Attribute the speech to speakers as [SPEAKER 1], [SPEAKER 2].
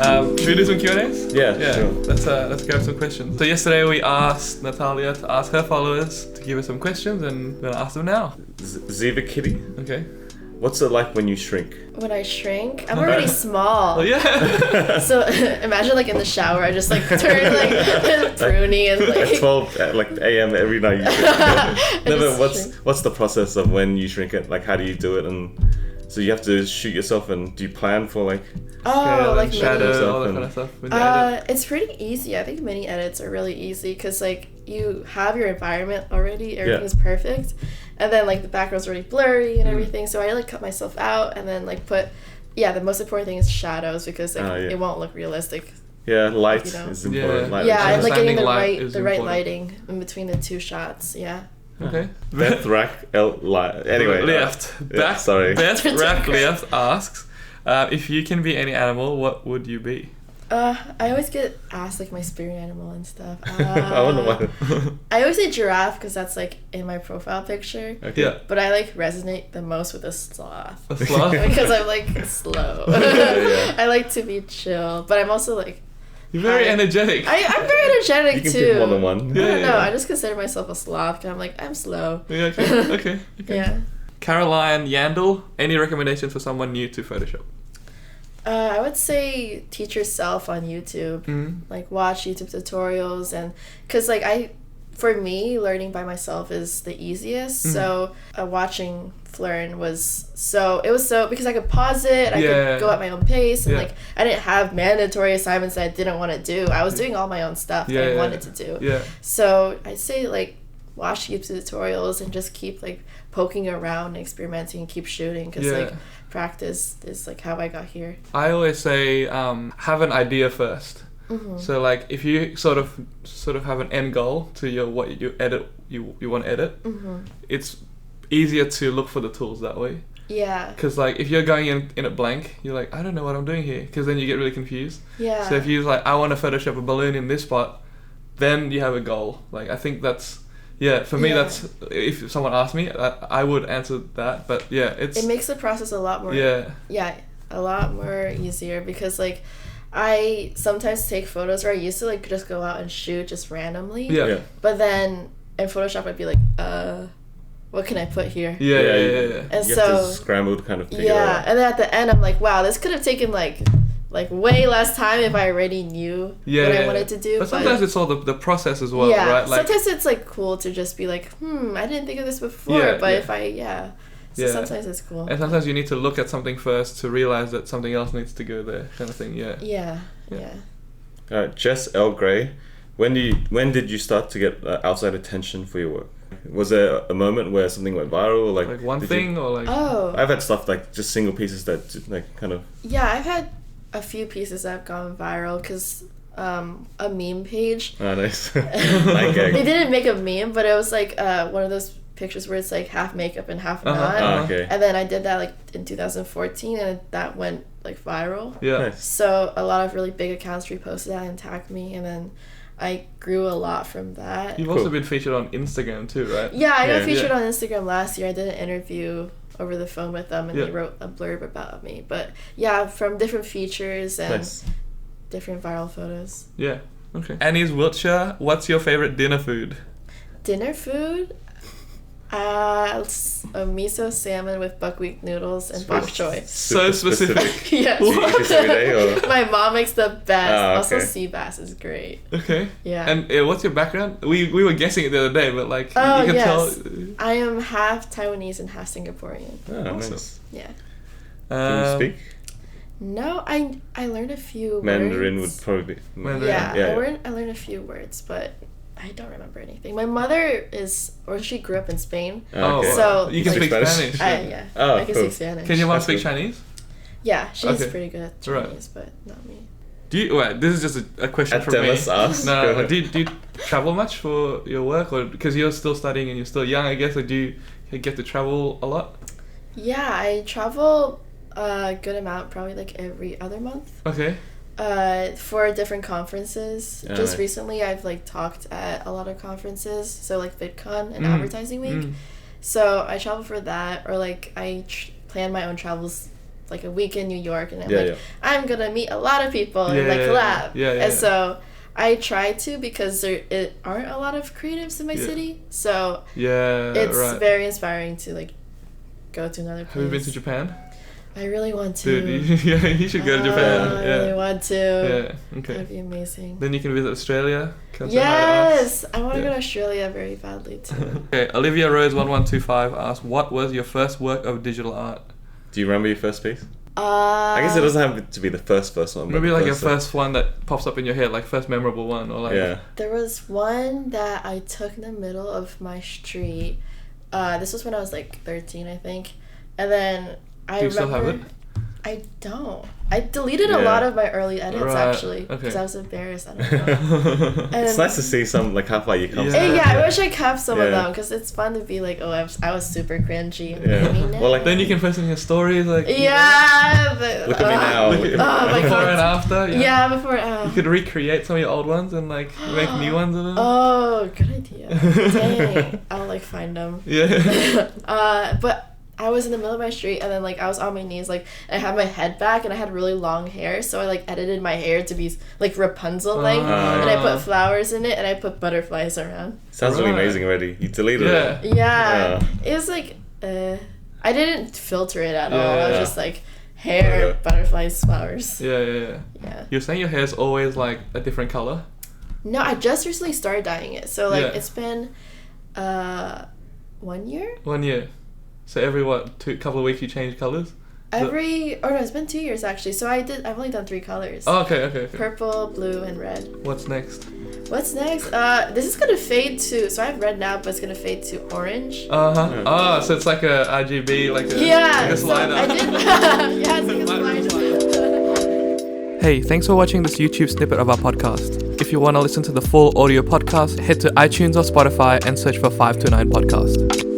[SPEAKER 1] Should we do some Q&As?
[SPEAKER 2] Yeah, sure.
[SPEAKER 1] Let's grab some questions. So yesterday we asked Natalia to ask her followers to give us some questions, and we're gonna ask them now.
[SPEAKER 2] Ziva Kitty,
[SPEAKER 1] Okay.
[SPEAKER 2] what's it like when you shrink?
[SPEAKER 3] When I shrink, I'm already small.
[SPEAKER 1] Oh yeah.
[SPEAKER 3] So imagine like in the shower, I just like turn like pruny and
[SPEAKER 2] At
[SPEAKER 3] like
[SPEAKER 2] 12 a.m. every night you shrink. No, but
[SPEAKER 3] just
[SPEAKER 2] what's the process of when you shrink it? Like, how do you do it? And so you have to shoot yourself, and do you plan for like?
[SPEAKER 3] like
[SPEAKER 1] shadow,
[SPEAKER 3] mini-
[SPEAKER 1] all that kind of stuff. When you edit.
[SPEAKER 3] It's pretty easy. I think mini edits are really easy because like you have your environment already, everything's perfect, and then like the background's already blurry and everything. So I like cut myself out and then like put. Yeah, the most important thing is shadows because like, it won't look realistic.
[SPEAKER 2] Yeah, light
[SPEAKER 3] You know.
[SPEAKER 2] is important.
[SPEAKER 1] Yeah.
[SPEAKER 2] Light
[SPEAKER 3] Yeah, and like getting
[SPEAKER 1] Understanding light is
[SPEAKER 3] the right
[SPEAKER 1] important.
[SPEAKER 3] lighting in between the two shots. Yeah.
[SPEAKER 1] Okay.
[SPEAKER 2] Beth Rack Light. Anyway,
[SPEAKER 1] Left. Beth,
[SPEAKER 2] sorry.
[SPEAKER 1] Beth Rack Left asks, if you can be any animal, what would you be?
[SPEAKER 3] I always get asked like my spirit animal and stuff.
[SPEAKER 2] I wonder why.
[SPEAKER 3] I always say giraffe because that's like in my profile picture.
[SPEAKER 2] Okay.
[SPEAKER 1] Yeah.
[SPEAKER 3] But I like resonate the most with a sloth.
[SPEAKER 1] A sloth?
[SPEAKER 3] Because I'm like slow.
[SPEAKER 2] Yeah.
[SPEAKER 3] I like to be chill, but I'm also like
[SPEAKER 1] You're very energetic.
[SPEAKER 3] I'm very energetic
[SPEAKER 2] You can
[SPEAKER 3] too.
[SPEAKER 2] pick more than one.
[SPEAKER 3] I don't
[SPEAKER 1] Yeah.
[SPEAKER 3] know. I just consider myself a sloth because I'm like I'm slow.
[SPEAKER 1] Yeah, okay.
[SPEAKER 3] Yeah.
[SPEAKER 1] Caroline Yandel, any recommendations for someone new to Photoshop?
[SPEAKER 3] I would say teach yourself on YouTube.
[SPEAKER 1] Mm-hmm.
[SPEAKER 3] Like watch YouTube tutorials and because like for me learning by myself is the easiest. So watching Flern was so because I could pause it, I could go at my own pace, and like I didn't have mandatory assignments that I didn't want to do. I was doing all my own stuff that I wanted to do.
[SPEAKER 1] Yeah.
[SPEAKER 3] So I'd say like watch YouTube tutorials and just keep like poking around and experimenting and keep shooting because like practice is like how I got here.
[SPEAKER 1] I always say have an idea first.
[SPEAKER 3] Mm-hmm.
[SPEAKER 1] So like if you sort of have an end goal to your what you edit you want to edit, it's easier to look for the tools that way.
[SPEAKER 3] Yeah.
[SPEAKER 1] Because like if you're going in it blank, you're like I don't know what I'm doing here, because then you get really confused.
[SPEAKER 3] Yeah.
[SPEAKER 1] So if you like I want to Photoshop a balloon in this spot, then you have a goal. Like I think that's for me that's if someone asked me I would answer that, but it
[SPEAKER 3] makes the process a lot more a lot more easier because like I sometimes take photos where I used to like just go out and shoot just randomly.
[SPEAKER 1] Yeah.
[SPEAKER 3] But then in Photoshop I'd be like, what can I put here?
[SPEAKER 1] Yeah.
[SPEAKER 3] And
[SPEAKER 2] you
[SPEAKER 3] so
[SPEAKER 2] have to scramble to kind of figure it out.
[SPEAKER 3] and then at the end I'm like, wow, this could have taken like way less time if I already knew what I wanted to do.
[SPEAKER 1] But sometimes it's all the process as well, right? Like,
[SPEAKER 3] sometimes it's like cool to just be like, I didn't think of this before, but if I so sometimes it's cool.
[SPEAKER 1] And sometimes you need to look at something first to realize that something else needs to go there, kind of thing.
[SPEAKER 3] Yeah.
[SPEAKER 2] Jess L. Gray, when did you start to get outside attention for your work? Was there a moment where something went viral, or like
[SPEAKER 1] one thing, or like?
[SPEAKER 3] Oh.
[SPEAKER 2] I've had stuff like just single pieces that like kind of.
[SPEAKER 3] Yeah, I've had a few pieces that have gone viral because a meme page.
[SPEAKER 2] Oh, nice.
[SPEAKER 3] They didn't make a meme, but it was like one of those pictures where it's like half makeup and half not.
[SPEAKER 2] Oh, okay.
[SPEAKER 3] And then I did that like in 2014, and that went like viral.
[SPEAKER 1] Yeah.
[SPEAKER 2] Nice.
[SPEAKER 3] So a lot of really big accounts reposted that and tagged me, and then I grew a lot from that.
[SPEAKER 1] You've also been featured on Instagram too, right?
[SPEAKER 3] Yeah, I got featured on Instagram last year. I did an interview over the phone with them, and they wrote a blurb about me. But yeah, from different features and different viral photos.
[SPEAKER 1] Yeah. Okay. Annie's Wiltshire, what's your favorite dinner food?
[SPEAKER 3] Dinner food? A miso salmon with buckwheat noodles and bok choy.
[SPEAKER 1] So specific.
[SPEAKER 3] Yes.
[SPEAKER 2] Do you eat this every day, or?
[SPEAKER 3] My mom makes the best.
[SPEAKER 2] Okay.
[SPEAKER 3] Also, sea bass is great.
[SPEAKER 1] Okay.
[SPEAKER 3] Yeah.
[SPEAKER 1] And what's your background? We were guessing it the other day, but like you can tell.
[SPEAKER 3] I am half Taiwanese and half Singaporean.
[SPEAKER 2] Oh,
[SPEAKER 1] Awesome.
[SPEAKER 2] nice.
[SPEAKER 3] Yeah.
[SPEAKER 2] Can you speak?
[SPEAKER 3] No, I learned a few
[SPEAKER 2] Mandarin
[SPEAKER 3] words.
[SPEAKER 2] would probably be.
[SPEAKER 1] Mandarin.
[SPEAKER 3] Yeah. I learned a few words, but I don't remember anything. My mother she grew up in Spain.
[SPEAKER 2] Oh, okay.
[SPEAKER 3] So
[SPEAKER 1] you can speak Spanish.
[SPEAKER 3] I can speak Spanish.
[SPEAKER 1] Can your mom
[SPEAKER 2] That's
[SPEAKER 1] speak
[SPEAKER 2] cool.
[SPEAKER 1] Chinese?
[SPEAKER 3] Yeah, she's pretty good at Chinese,
[SPEAKER 1] Right.
[SPEAKER 3] but not me.
[SPEAKER 1] Do you? Wait, this is just a question
[SPEAKER 2] At
[SPEAKER 1] from me.
[SPEAKER 2] Demas asked.
[SPEAKER 1] No. Do you travel much for your work, or because you're still studying and you're still young, I guess? Or do you get to travel a lot?
[SPEAKER 3] Yeah, I travel a good amount, probably like every other month.
[SPEAKER 1] Okay.
[SPEAKER 3] For different conferences.
[SPEAKER 2] Oh,
[SPEAKER 3] Just
[SPEAKER 2] nice.
[SPEAKER 3] recently I've like talked at a lot of conferences, so like VidCon and Advertising Week. So I travel for that, or like I plan my own travels like a week in New York, and I'm
[SPEAKER 2] Yeah,
[SPEAKER 3] like,
[SPEAKER 2] yeah.
[SPEAKER 3] I'm gonna meet a lot of people and
[SPEAKER 1] Yeah,
[SPEAKER 3] like
[SPEAKER 1] yeah,
[SPEAKER 3] collab.
[SPEAKER 1] yeah, yeah,
[SPEAKER 3] and
[SPEAKER 1] yeah.
[SPEAKER 3] so I try to, because there aren't a lot of creatives in my
[SPEAKER 1] Yeah.
[SPEAKER 3] city, so
[SPEAKER 1] Yeah,
[SPEAKER 3] it's
[SPEAKER 1] right.
[SPEAKER 3] very inspiring to like go to another place.
[SPEAKER 1] Have you been to Japan?
[SPEAKER 3] I really want to.
[SPEAKER 1] Dude, you should go to Japan.
[SPEAKER 3] I
[SPEAKER 1] Yeah.
[SPEAKER 3] really want to.
[SPEAKER 1] Yeah. Okay.
[SPEAKER 3] That'd be amazing.
[SPEAKER 1] Then you can visit Australia. Come say hi to us.
[SPEAKER 3] Yes, I want to
[SPEAKER 1] Yeah.
[SPEAKER 3] go to Australia very badly too.
[SPEAKER 1] Okay, Olivia Rose 1125 asks, what was your first work of digital art?
[SPEAKER 2] Do you remember your first piece? I guess it doesn't have to be the first one. But
[SPEAKER 1] Maybe
[SPEAKER 2] the
[SPEAKER 1] like your
[SPEAKER 2] one.
[SPEAKER 1] first one that pops up in your head, like first memorable one, or like.
[SPEAKER 2] Yeah.
[SPEAKER 3] There was one that I took in the middle of my street. This was when I was like 13, I think. And then I
[SPEAKER 1] Do you still have
[SPEAKER 3] remember-
[SPEAKER 1] it?
[SPEAKER 3] I don't. I deleted a
[SPEAKER 2] Yeah.
[SPEAKER 3] lot of my early edits
[SPEAKER 1] Right,
[SPEAKER 3] actually
[SPEAKER 1] okay.
[SPEAKER 3] because I was embarrassed. I don't know. And
[SPEAKER 2] It's nice to see some like how far you come.
[SPEAKER 1] Yeah.
[SPEAKER 3] yeah,
[SPEAKER 2] from.
[SPEAKER 3] I wish I kept some of
[SPEAKER 2] Yeah.
[SPEAKER 3] them because it's fun to be like, oh, I was super cringy.
[SPEAKER 2] Yeah. Well, like,
[SPEAKER 1] Then you can post in your stories, like.
[SPEAKER 3] Yeah. But,
[SPEAKER 2] Look at me now.
[SPEAKER 1] Look at,
[SPEAKER 3] Oh my
[SPEAKER 1] before
[SPEAKER 3] God.
[SPEAKER 1] and after.
[SPEAKER 3] Yeah, before.
[SPEAKER 1] You could recreate some of your old ones and like make new ones of them.
[SPEAKER 3] Oh, good idea. Dang. I'll like find them.
[SPEAKER 1] Yeah.
[SPEAKER 3] But I was in the middle of my street, and then like I was on my knees, like I had my head back, and I had really long hair, so I like edited my hair to be like Rapunzel length, and I put flowers in it, and I put butterflies around.
[SPEAKER 2] Sounds really
[SPEAKER 1] Right.
[SPEAKER 2] amazing already. You deleted
[SPEAKER 1] Yeah.
[SPEAKER 2] it.
[SPEAKER 3] Yeah,
[SPEAKER 2] Yeah.
[SPEAKER 3] it was like I didn't filter it at all.
[SPEAKER 1] Yeah,
[SPEAKER 3] I was
[SPEAKER 2] yeah.
[SPEAKER 3] just like hair,
[SPEAKER 2] Yeah.
[SPEAKER 3] butterflies, flowers.
[SPEAKER 1] Yeah, yeah, yeah.
[SPEAKER 3] Yeah.
[SPEAKER 1] You're saying your hair's always like a different color?
[SPEAKER 3] No, I just recently started dyeing it, so like
[SPEAKER 1] Yeah.
[SPEAKER 3] it's been 1 year.
[SPEAKER 1] 1 year. So every couple of weeks you change colors?
[SPEAKER 3] No, it's been 2 years actually. So I've only done 3 colors.
[SPEAKER 1] Oh, okay.
[SPEAKER 3] Purple, blue, and red.
[SPEAKER 1] What's next?
[SPEAKER 3] What's next? This is gonna fade to. So I have red now, but it's gonna fade to orange.
[SPEAKER 1] Uh-huh. Oh, so it's like a RGB, like a,
[SPEAKER 3] Yeah.
[SPEAKER 1] like a
[SPEAKER 3] So
[SPEAKER 1] slider.
[SPEAKER 3] I did. Yeah, it's like a slider.
[SPEAKER 1] Hey, thanks for watching this YouTube snippet of our podcast. If you want to listen to the full audio podcast, head to iTunes or Spotify and search for 529 Podcast.